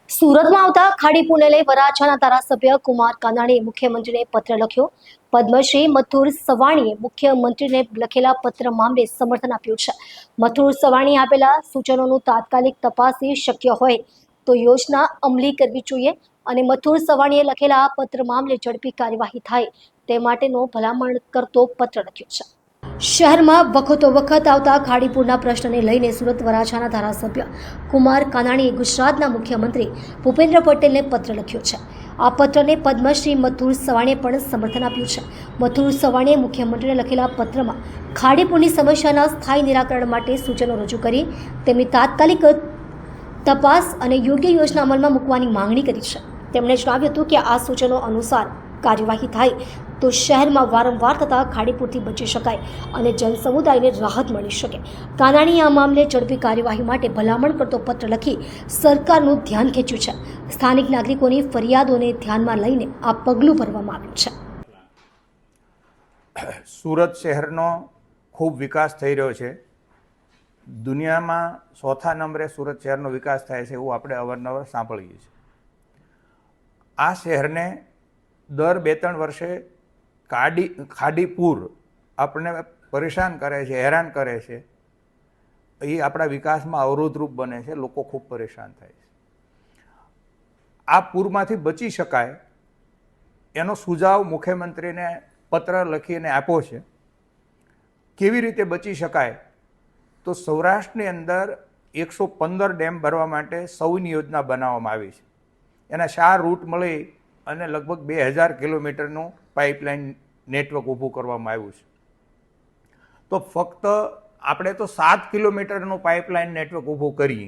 સુરતમાં આવતા ખાડીપુરને લઈ વરાછાના ધારાસભ્ય કુમાર કાનાણીએ મુખ્યમંત્રીને પત્ર લખ્યો. પદ્મશ્રી મથુર સવાણીએ મુખ્યમંત્રીને લખેલા પત્ર મામલે સમર્થન આપ્યું છે. મથુર સવાણીએ આપેલા સૂચનોનું તાત્કાલિક તપાસી શક્ય હોય તો યોજના અમલી કરવી જોઈએ અને મથુર સવાણીએ લખેલા આ પત્ર મામલે ઝડપી કાર્યવાહી થાય તે માટેનો ભલામણ કરતો પત્ર લખ્યો છે. શહેરમાં વખતો વખત આવતા ખાડીપુરના પ્રશ્નને લઈને સુરત વરાછાના ધારાસભ્ય કુમાર કાનાણીએ ગુજરાતના મુખ્યમંત્રી ભૂપેન્દ્ર પટેલને પત્ર લખ્યો છે. આ પત્રને પદ્મશ્રી મથુર સવાણીએ પણ સમર્થન આપ્યું છે. મથુર સવાણીએ મુખ્યમંત્રીને લખેલા પત્રમાં ખાડીપુરની સમસ્યાના સ્થાયી નિરાકરણ માટે સૂચનો રજૂ કરી તેમની તાત્કાલિક તપાસ અને યોગ્ય યોજના અમલમાં મૂકવાની માંગણી કરી છે. તેમણે જણાવ્યું હતું કે આ સૂચનો અનુસાર કાર્યવાહી થાય તો શહેરમાં વારંવાર થતા ખાડીપુરથી બચી શકાય અને જનસમુદાયને રાહત મળી શકે. કાનાણીએ આ મામલે ઝડપી કાર્યવાહી માટે ભલામણ કરતો પત્ર લખી સરકારનું ધ્યાન ખેંચ્યું છે. સ્થાનિક નાગરિકોની ફરિયાદોને ધ્યાનમાં લઈને આ પગલું ભરવામાં આવ્યું છે. સુરત શહેરનો ખૂબ વિકાસ થઈ રહ્યો છે. દુનિયામાં ચોથા નંબરે સુરત શહેરનો વિકાસ થાય છે એવું આપણે અવારનવાર સાંભળીએ છીએ. આ શહેરને દર 2-3 વર્ષે ખાડીપુર આપણને પરેશાન કરે છે, હેરાન કરે છે. એ આપણા વિકાસમાં અવરોધરૂપ બને છે. લોકો ખૂબ પરેશાન થાય છે. આ પૂરમાંથી બચી શકાય એનો સુઝાવ મુખ્યમંત્રીને પત્ર લખીને આપ્યો છે. કેવી રીતે બચી શકાય તો સૌરાષ્ટ્રની અંદર 115 ડેમ ભરવા માટે સૌની યોજના બનાવવામાં આવી છે. એના 4 રૂટ મળી અને લગભગ 2000 કિલોમીટરનું પાઇપલાઇન નેટવર્ક ઊભું કરવામાં આવ્યું છે. તો ફક્ત આપણે તો 7 કિલોમીટરનું પાઇપલાઇન નેટવર્ક ઊભું કરીએ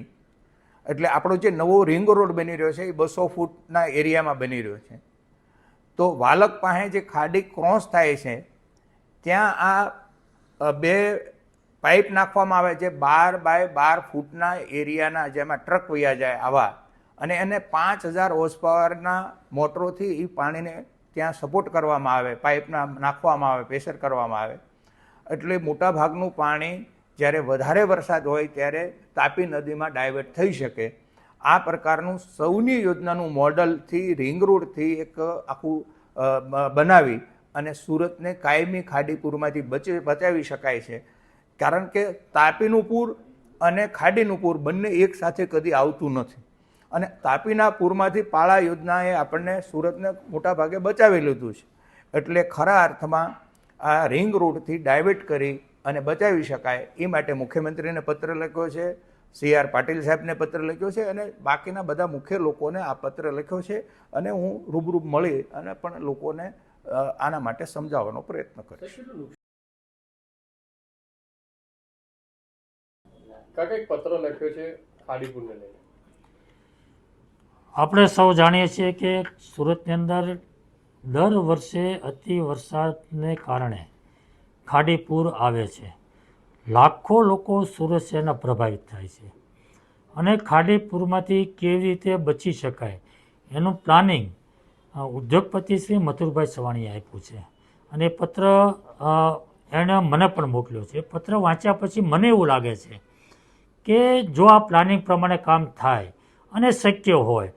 એટલે આપણો જે નવો રિંગ રોડ બની રહ્યો છે એ 200 ફૂટના એરિયામાં બની રહ્યો છે. તો વાલક પાસે જે ખાડી ક્રોસ થાય છે ત્યાં આ 2 પાઇપ નાખવામાં આવે છે 12 બાય 12 ફૂટના એરિયાના, જેમાં ટ્રક વયા જાય આવા, અને એને 5000 હોર્સ પાવરના મોટરોથી એ પાણીને ત્યાં સપોર્ટ કરવામાં આવે, પાઇપના નાખવામાં આવે, પ્રેશર કરવામાં આવે. એટલે મોટાભાગનું પાણી જ્યારે વધારે વરસાદ હોય ત્યારે તાપી નદીમાં ડાયવર્ટ થઈ શકે. આ પ્રકારનું સૌની યોજનાનું મોડલથી રિંગ રોડથી એક આખું બનાવી અને સુરતને કાયમી ખાડીપુરમાંથી બચાવી શકાય છે. કારણ કે તાપીનું પૂર અને ખાડીનું પૂર બંને એક સાથે કદી આવતું નથી. અને તાપીના પૂરમાંથી પાળા યોજનાએ આપણને સુરતને મોટાભાગે બચાવી લીધું છે. એટલે ખરા અર્થમાં આ રિંગ રોડથી ડાયવર્ટ કરી અને બચાવી શકાય એ માટે મુખ્યમંત્રીને પત્ર લખ્યો છે, CR પાટીલ સાહેબને પત્ર લખ્યો છે અને બાકીના બધા મુખ્ય લોકોને આ પત્ર લખ્યો છે. અને હું રૂબરૂ મળી અને પણ લોકોને આના માટે સમજાવવાનો પ્રયત્ન કરીશ. પત્ર લખ્યો છે ખાડીપુરને લઈને. આપણે સૌ જાણીએ છીએ કે સુરતની અંદર દર વર્ષે અતિ વરસાદને કારણે ખાડીપુર આવે છે. લાખો લોકો સુરત શહેરના પ્રભાવિત થાય છે અને ખાડીપુરમાંથી કેવી રીતે બચી શકાય એનું પ્લાનિંગ ઉદ્યોગપતિ શ્રી મથુરભાઈ સવાણીએ આપ્યું છે. અને એ પત્ર એણે મને પણ મોકલ્યો છે. પત્ર વાંચ્યા પછી મને એવું લાગે છે કે જો આ પ્લાનિંગ પ્રમાણે કામ થાય અને શક્ય હોય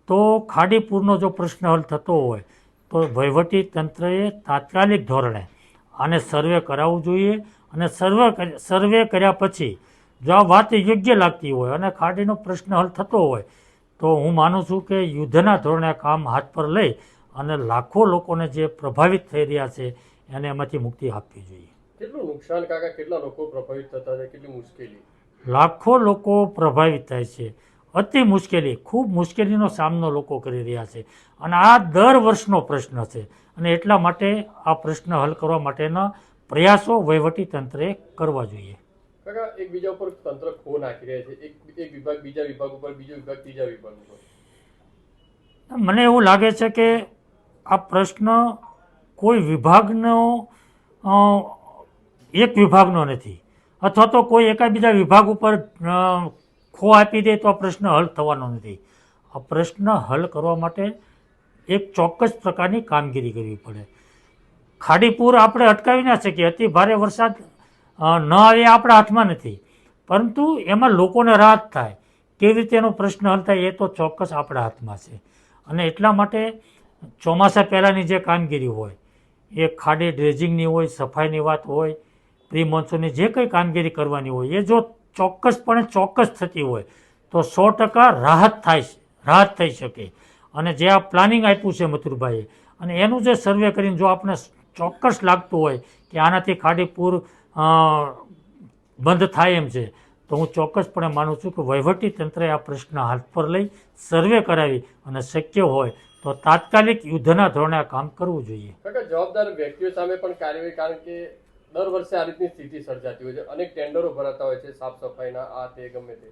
તો ખાડીપુરનો જો પ્રશ્ન હલ થતો હોય તો વહીવટી તંત્રએ તાત્કાલિક ધોરણે આને સર્વે કરાવવું જોઈએ. અને સર્વે કર્યા પછી જો આ વાત યોગ્ય લાગતી હોય અને ખાડીનો પ્રશ્ન હલ થતો હોય તો હું માનું છું કે યુદ્ધના ધોરણે આ કામ હાથ પર લઈ અને લાખો લોકોને જે પ્રભાવિત થઈ રહ્યા છે એને એમાંથી મુક્તિ આપવી જોઈએ. કેટલું નુકસાન કાકા, કેટલા લોકો પ્રભાવિત થતા છે, કેટલી મુશ્કેલી? લાખો લોકો પ્રભાવિત થાય છે. અતિ મુશ્કેલી, ખૂબ મુશ્કેલીનો સામનો લોકો કરી રહ્યા છે. અને આ દર વર્ષનો પ્રશ્ન છે અને એટલા માટે આ પ્રશ્ન હલ કરવા માટેના પ્રયાસો વહીવટી તંત્રએ કરવા જોઈએ. કાકા, એકબીજા ઉપર તંત્ર ખો નાખી રહ્યા છે. એક વિભાગ બીજા વિભાગ ઉપર, બીજો વિભાગ ત્રીજા વિભાગ ઉપર. મને એવું લાગે છે કે આ પ્રશ્ન કોઈ વિભાગનો એક વિભાગનો નથી, અથવા તો કોઈ એકાબીજા વિભાગ ઉપર ખો આપી દે તો આ પ્રશ્ન હલ થવાનો નથી. આ પ્રશ્ન હલ કરવા માટે એક ચોક્કસ પ્રકારની કામગીરી કરવી પડે. ખાડીપુર આપણે અટકાવી ના શકીએ, અતિ ભારે વરસાદ ન આવે આપણા હાથમાં નથી, પરંતુ એમાં લોકોને રાહત થાય કેવી રીતે એનો પ્રશ્ન હલ થાય એ તો ચોક્કસ આપણા હાથમાં છે. અને એટલા માટે ચોમાસા પહેલાંની જે કામગીરી હોય એ ખાડી ડ્રેજિંગની હોય, સફાઈની વાત હોય, પ્રી મોન્સૂનની જે કંઈ કામગીરી કરવાની હોય એ જો ચોક્કસ થતી હોય તો 100% રાહત થઈ શકે. અને જે આ પ્લાનિંગ આપ્યું છે મથુરભાઈએ, અને એનું જે સર્વે કરીને જો આપણે ચોક્કસ લાગતું હોય કે આનાથી ખાડી પૂર બંધ થાય એમ છે, તો હું ચોક્કસપણે માનું છું કે વહીવટી તંત્રએ આ પ્રશ્ન હાથ પર લઈ સર્વે કરાવી અને શક્ય હોય તો તાત્કાલિક યુદ્ધના ધોરણે આ કામ કરવું જોઈએ. કાકા, જવાબદાર વ્યક્તિઓ સામે પણ કાર્યવાહી, કારણ કે દર વર્ષે આ રીતની સ્થિતિ સર્જાતી હોય છે, અનેક ટેન્ડરો ભરાતા હોય છે સાફ સફાઈના, આ તે ગમે તે.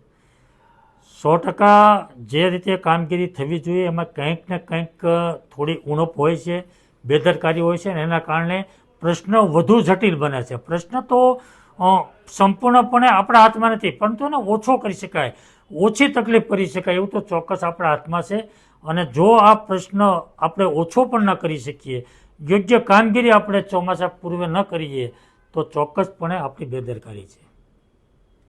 100% જે રીતે કામગીરી થવી જોઈએ એમાં કંઈક ને કંઈક થોડી ઉણપ હોય છે, બેદરકારી હોય છે, અને એના કારણે પ્રશ્ન વધુ જટિલ બને છે. પ્રશ્ન તો સંપૂર્ણપણે આપણા હાથમાં નથી, પરંતુ એને ઓછો કરી શકાય, ઓછી તકલીફ કરી શકાય એવું તો ચોક્કસ આપણા હાથમાં છે. અને જો આ પ્રશ્ન આપણે ઓછો પણ ન કરી શકીએ, યોગ્ય કામગીરી આપણે ચોમાસા પૂર્વે ન કરીએ, તો ચોક્કસપણે આપણી બેદરકારી છે.